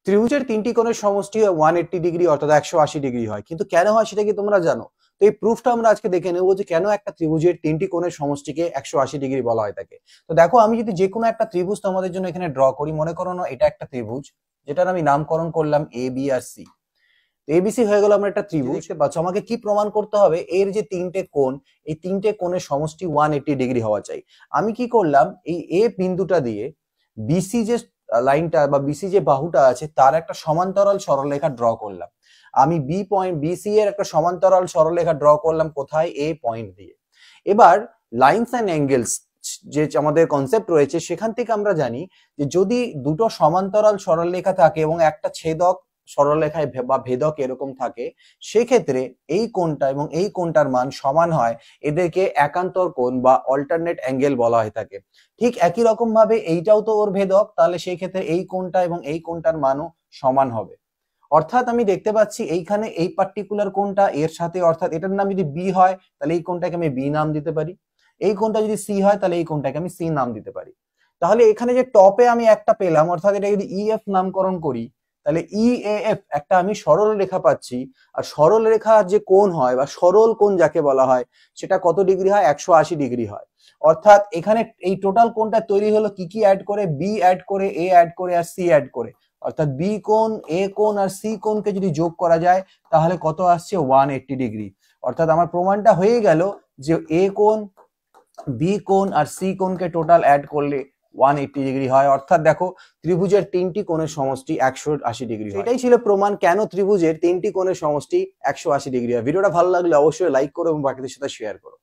ত্রিভুজের তিনটি কোণের সমষ্টি 180 ডিগ্রি অর্থাৎ 180 ডিগ্রি হয়, কিন্তু কেন হয় সেটা কি তোমরা জানো? তো এই প্রুফটা আমরা আজকে দেখে নেবো যে কেন একটা ত্রিভুজের তিনটি কোণের সমষ্টিকে 180 ডিগ্রি বলা হয় থাকে। তো দেখো, আমি যদি যে কোনো একটা ত্রিভুজ তোমাদের জন্য এখানে ড্র করি, মনে করো না এটা একটা ত্রিভুজ যেটার আমি নামকরণ করলাম A B R C. ABC হয়ে গেল আমরা একটা ত্রিভুজ। দেখতে পাচ্ছ আমাকে কি প্রমাণ করতে হবে? এর যে তিনটে কোণ, এই তিনটে কোণের সমষ্টি 180 ডিগ্রি হওয়া চাই। আমি কি করলাম, এই এ বিন্দুটা দিয়ে বিসি যে লাইনটা বা বিসি যে বাহুটা আছে তার একটা সমান্তরাল সরলরেখা ড্র করলাম। আমি বি পয়েন্ট বিসি এর একটা সমান্তরাল সরলরেখা ড্র করলাম কোথায়? এ পয়েন্ট দিয়ে। এবার লাইনস অ্যান্ড অ্যাঙ্গেলস যে আমাদের কনসেপ্ট রয়েছে সেখান থেকে আমরা জানি যে যদি দুটো সমান্তরাল সরলরেখা থাকে এবং একটা ছেদক সরলরেখায় বা ভেদক এরকম থাকে, সেক্ষেত্রে এই কোণটা এবং এই কোণটার মান সমান হয়। এদেরকে একান্তর কোণ বা অল্টারনেট অ্যাঙ্গেল বলা হয়ে থাকে। ঠিক একই রকম ভাবে এইটাও তো ওর ভেদক, তাহলে সেই ক্ষেত্রে এই কোণটা এবং এই কোণটার মানও সমান হবে। অর্থাৎ আমি দেখতে পাচ্ছি এইখানে এই পার্টিকুলার কোণটা এর সাথে, অর্থাৎ এটার নাম যদি বি হয় তাহলে এই কোণটাকে আমি বি নাম দিতে পারি, এই কোণটা যদি সি হয় তাহলে এই কোণটাকে আমি সি নাম দিতে পারি। তাহলে এখানে যে টপে আমি একটা পেলাম, অর্থাৎ এটা যদি ইএফ নামকরণ করি, তাহলে ইএএফ একটা আমি সরল রেখা পাচ্ছি। আর সরল রেখার যে কোণ হয় বা সরল কোণ যাকে বলা হয় সেটা কত ডিগ্রি হয়? 180 ডিগ্রি হয়। অর্থাৎ এখানে এই টোটাল কোণটা তৈরি হলো কি কি অ্যাড করে? বি অ্যাড করে, এ অ্যাড করে আর সি অ্যাড করে। অর্থাৎ বি কোণ, এ কোণ আর সি কোণকে যদি যোগ করা যায় তাহলে কত আসছে? 180 ডিগ্রি। অর্থাৎ আমার প্রমাণটা হয়ে গেল যে এ কোণ, বি কোণ আর সি কোণকে টোটাল অ্যাড করলে 180 ডিগ্রি হয়। অর্থাৎ দেখো, ত্রিভুজের তিনটি কোণের সমষ্টি 180 ডিগ্রি। এটাই ছিল প্রমাণ কেন ত্রিভুজের তিনটি কোণের সমষ্টি 180 ডিগ্রি হয়। ভিডিওটা ভালো লাগলে অবশ্যই লাইক করো এবং বাকিদের সাথে শেয়ার করো।